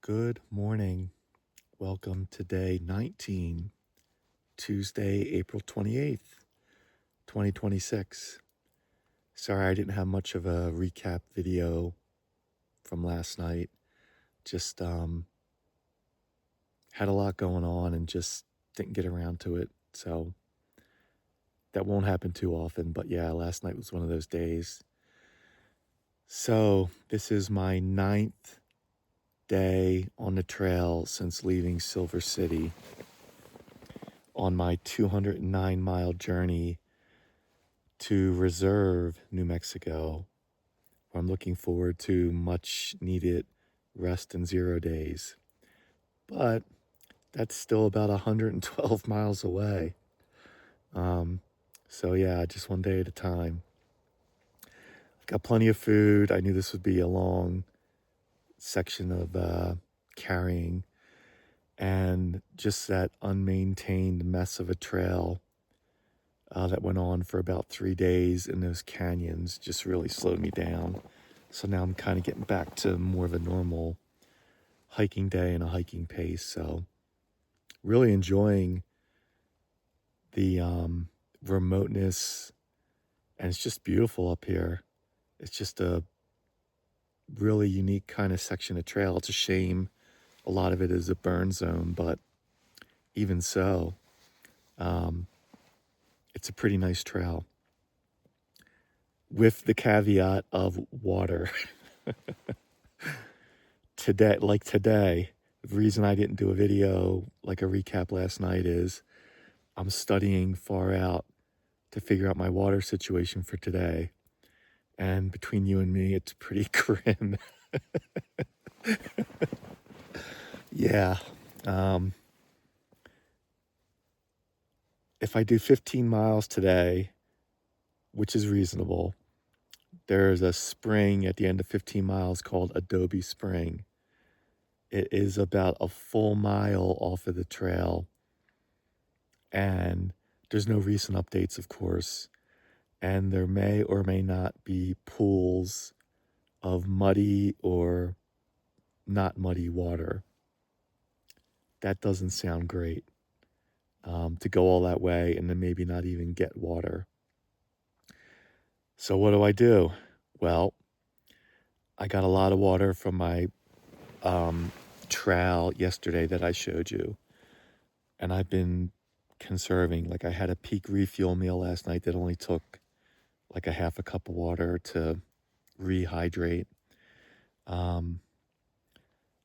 Good morning. Welcome to day 19, Tuesday, April 28th, 2026. Sorry I didn't have much of a recap video from last night. Just had a lot going on and just didn't get around to it. So that won't happen too often, but yeah, last night was one of those days. So this is my 9th day on the trail since leaving Silver City on my 209-mile journey to Reserve, New Mexico, where I'm looking forward to much needed rest and 0 days. But that's still about 112 miles away. So yeah, just one day at a time. I've got plenty of food. I knew this would be a long section of carrying, and just that unmaintained mess of a trail that went on for about 3 days in those canyons just really slowed me down. So now I'm kind of getting back to more of a normal hiking day and a hiking pace. So really enjoying the remoteness, and it's just beautiful up here. It's just a really unique kind of section of trail. It's a shame a lot of it is a burn zone, but even so, it's a pretty nice trail, with the caveat of water. Today, the reason I didn't do a video, like a recap last night, is I'm studying far out to figure out my water situation for today. And between you and me, it's pretty grim. Yeah. If I do 15 miles today, which is reasonable, there's a spring at the end of 15 miles called Adobe Spring. It is about a full mile off of the trail, and there's no recent updates, of course, and there may or may not be pools of muddy or not muddy water. That doesn't sound great, to go all that way and then maybe not even get water. So what do? Well, I got a lot of water from my trail yesterday that I showed you, and I've been conserving. Like, I had a peak refuel meal last night that only took like a half a cup of water to rehydrate.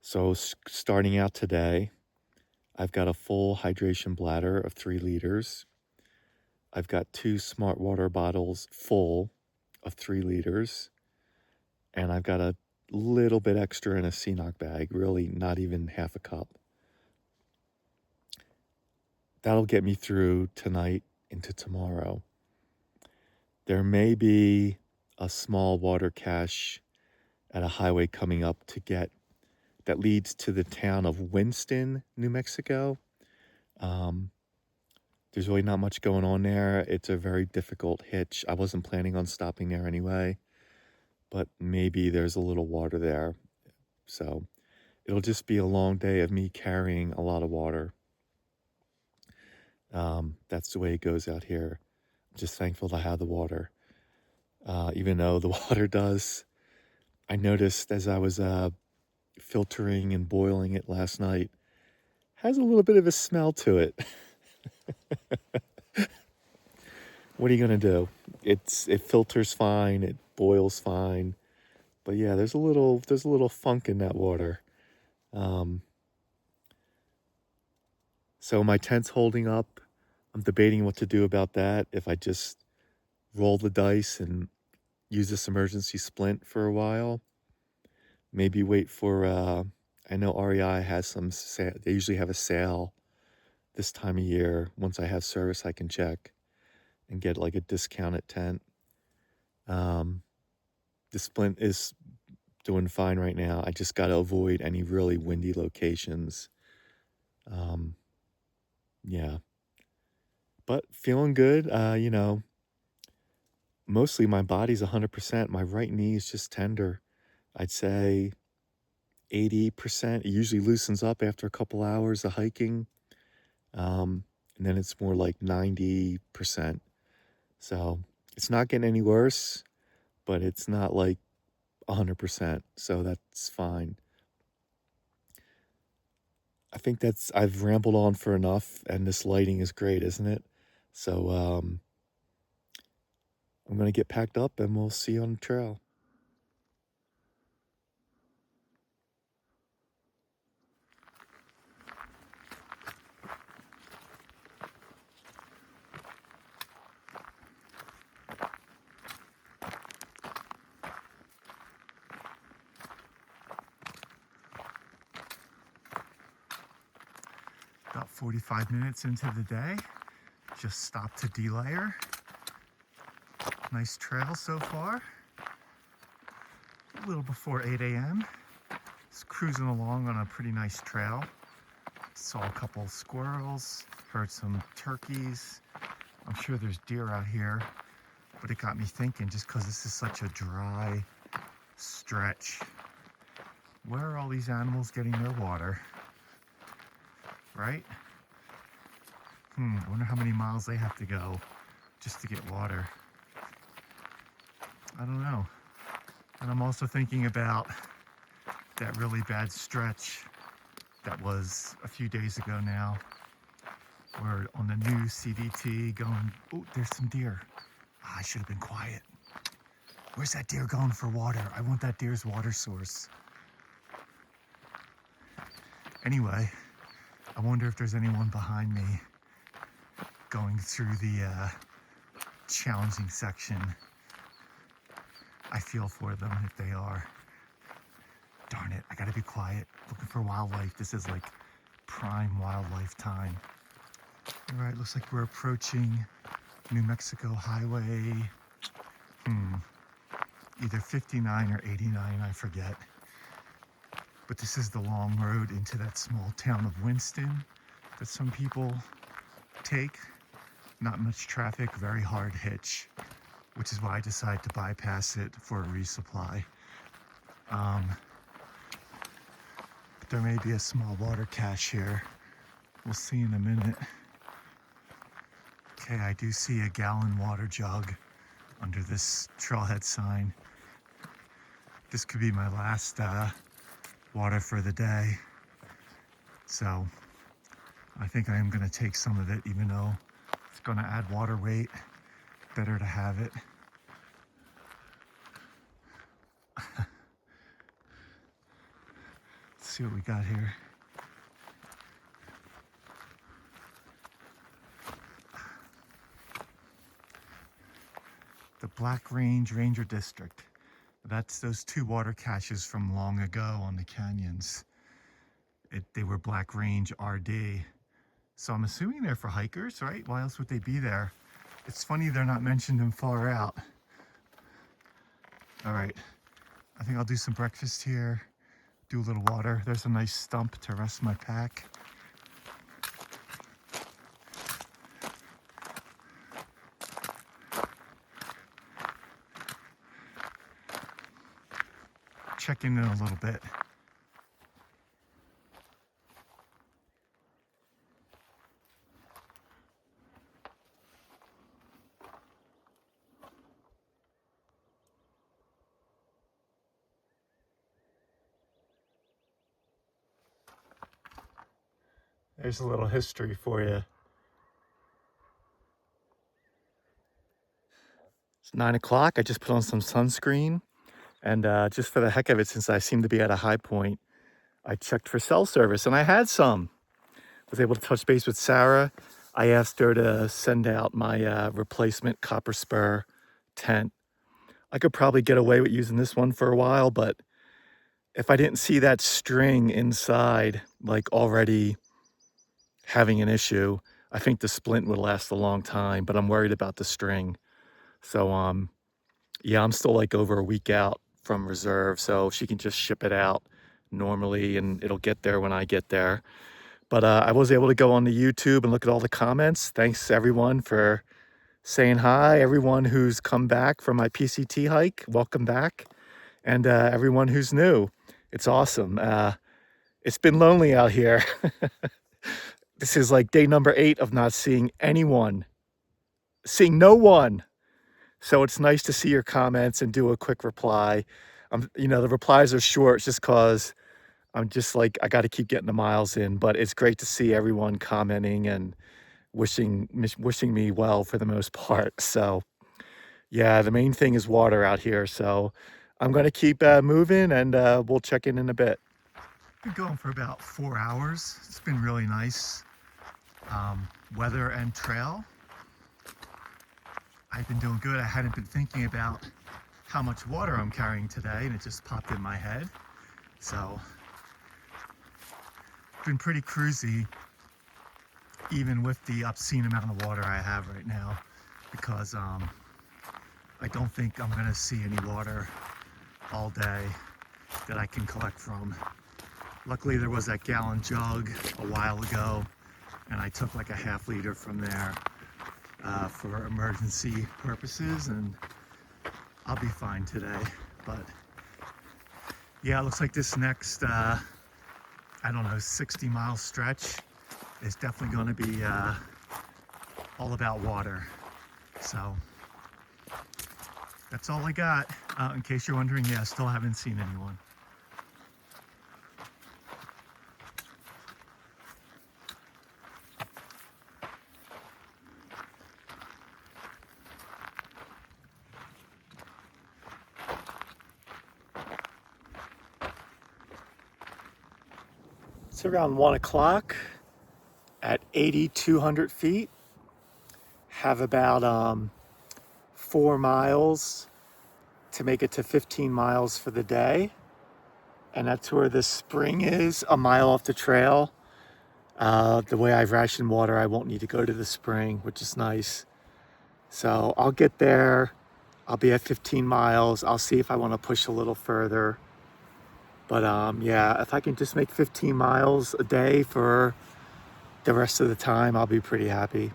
So starting out today, I've got a full hydration bladder of 3 liters. I've got 2 smart water bottles full of 3 liters. And I've got a little bit extra in a CNOC bag, really not even half a cup. That'll get me through tonight into tomorrow. There may be a small water cache at a highway coming up that leads to the town of Winston, New Mexico. There's really not much going on there. It's a very difficult hitch. I wasn't planning on stopping there anyway, but maybe there's a little water there. So it'll just be a long day of me carrying a lot of water. That's the way it goes out here. I'm just thankful to have the water. Even though the water does, I noticed as I was filtering and boiling it last night, has a little bit of a smell to it. What are you gonna do? It filters fine, it boils fine, but yeah, there's a little funk in that water. So my tent's holding up. I'm debating what to do about that. If I just roll the dice and use this emergency splint for a while, maybe wait for I know REI has they usually have a sale this time of year. Once I have service, I can check and get like a discounted tent. The splint is doing fine right now. I just got to avoid any really windy locations. Yeah, but feeling good. Mostly my body's 100%. My right knee is just tender. I'd say 80%. It usually loosens up after a couple hours of hiking. And then it's more like 90%. So it's not getting any worse, but it's not like 100%. So that's fine. I think I've rambled on for enough, and this lighting is great, isn't it? So I'm going to get packed up and we'll see you on the trail. About 45 minutes into the day, just stopped to delayer. Nice trail so far. A little before 8 a.m. Just cruising along on a pretty nice trail. Saw a couple squirrels, heard some turkeys. I'm sure there's deer out here, but it got me thinking, just because this is such a dry stretch, where are all these animals getting their water? Right? I wonder how many miles they have to go just to get water. I don't know. And I'm also thinking about that really bad stretch that was a few days ago now. We're on the new CDT going, oh, there's some deer. I should have been quiet. Where's that deer going for water? I want that deer's water source. Anyway, I wonder if there's anyone behind me going through the challenging section. I feel for them if they are. Darn it, I gotta be quiet. Looking for wildlife. This is like prime wildlife time. All right, looks like we're approaching New Mexico Highway, either 59 or 89, I forget. But this is the long road into that small town of Winston that some people take. Not much traffic, very hard hitch, which is why I decided to bypass it for a resupply. But there may be a small water cache here. We'll see in a minute. Okay, I do see a gallon water jug under this trailhead sign. This could be my last water for the day. So I think I am gonna take some of it, even though it's gonna add water weight. Better to have it. Let's see what we got here. The Black Range Ranger District. That's those two water caches from long ago on the canyons. They were Black Range RD. So I'm assuming they're for hikers, right? Why else would they be there? It's funny they're not mentioned in far out. All right, I think I'll do some breakfast here, do a little water. There's a nice stump to rest my pack. Check in a little bit. There's a little history for you. It's 9 o'clock. I just put on some sunscreen. And just for the heck of it, since I seem to be at a high point, I checked for cell service and I had some. Was able to touch base with Sarah. I asked her to send out my replacement copper spur tent. I could probably get away with using this one for a while, but if I didn't see that string inside, like already having an issue, I think the splint would last a long time, but I'm worried about the string. So, yeah, I'm still like over a week out from reserve, so she can just ship it out normally and it'll get there when I get there. But I was able to go on the YouTube and look at all the comments. Thanks everyone for saying hi. Everyone who's come back from my PCT hike, welcome back. And everyone who's new. It's awesome. It's been lonely out here. This is like day number 8 of not seeing anyone, seeing no one. So it's nice to see your comments and do a quick reply. The replies are short just because I'm just like, I got to keep getting the miles in, but it's great to see everyone commenting and wishing me well for the most part. So yeah, the main thing is water out here. So I'm going to keep moving, and we'll check in a bit. Been going for about 4 hours. It's been really nice weather and trail. I've been doing good. I hadn't been thinking about how much water I'm carrying today, and it just popped in my head. So been pretty cruisy, even with the obscene amount of water I have right now, because I don't think I'm gonna see any water all day that I can collect from. Luckily there was that gallon jug a while ago, and I took like a ½ liter from there for emergency purposes, and I'll be fine today. But yeah, it looks like this next I don't know, 60-mile stretch is definitely going to be all about water. So that's all I got. In case you're wondering, yeah, still haven't seen anyone. It's around 1 o'clock at 8,200 feet. Have about 4 miles to make it to 15 miles for the day. And that's where the spring is, a mile off the trail. The way I've rationed water, I won't need to go to the spring, which is nice. So I'll get there. I'll be at 15 miles. I'll see if I want to push a little further. But yeah, if I can just make 15 miles a day for the rest of the time, I'll be pretty happy.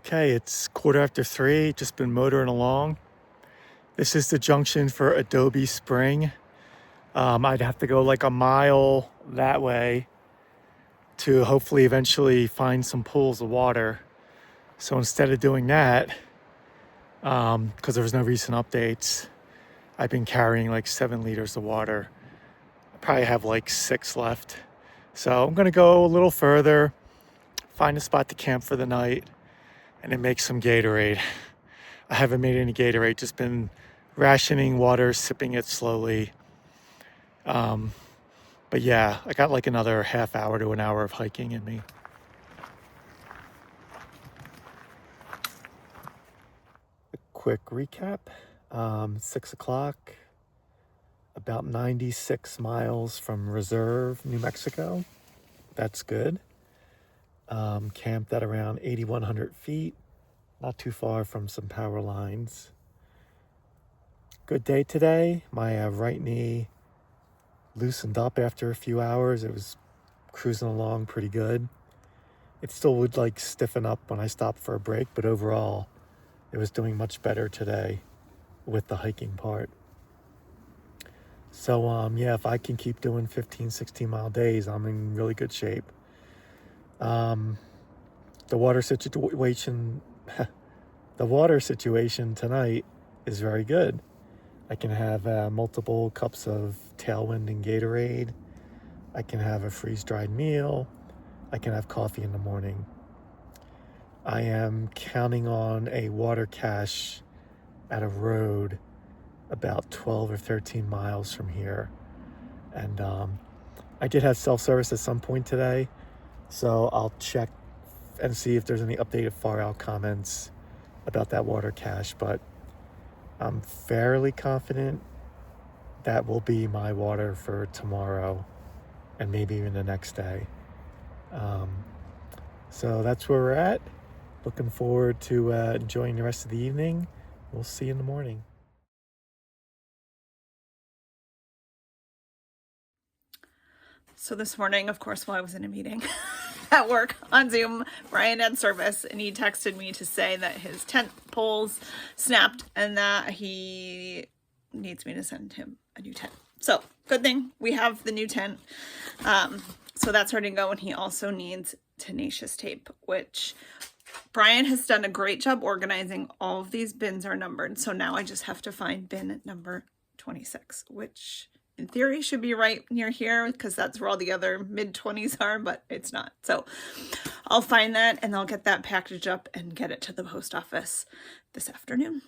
Okay, it's 3:15, just been motoring along. This is the junction for Adobe Spring. I'd have to go like a mile that way to hopefully eventually find some pools of water. So instead of doing that, because there was no recent updates, I've been carrying like 7 liters of water. I probably have like 6 left. So I'm gonna go a little further, find a spot to camp for the night, and then make some Gatorade. I haven't made any Gatorade, just been rationing water, sipping it slowly. But yeah, I got like another ½ hour to an hour of hiking in me. A quick recap, 6 o'clock, about 96 miles from Reserve, New Mexico. That's good. Camped at around 8,100 feet, not too far from some power lines. Good day today. My right knee loosened up after a few hours. It was cruising along pretty good. It still would like stiffen up when I stopped for a break, but overall it was doing much better today with the hiking part. So yeah, if I can keep doing 15-16 mile days, I'm in really good shape. The water situation tonight is very good. I can have multiple cups of Tailwind and Gatorade. I can have a freeze-dried meal. I can have coffee in the morning. I am counting on a water cache at a road about 12 or 13 miles from here. And I did have self-service at some point today, so I'll check and see if there's any updated far out comments about that water cache, but I'm fairly confident that will be my water for tomorrow and maybe even the next day. So that's where we're at. Looking forward to enjoying the rest of the evening. We'll see you in the morning. So this morning, of course, while I was in a meeting at work on Zoom, Brian had service and he texted me to say that his tent poles snapped and that he needs me to send him a new tent. So good thing we have the new tent. So that's ready to go. And he also needs tenacious tape, which Brian has done a great job organizing. All of these bins are numbered. So now I just have to find bin number 26, which in theory should be right near here because that's where all the other mid-20s are, but it's not. So I'll find that and I'll get that packaged up and get it to the post office this afternoon.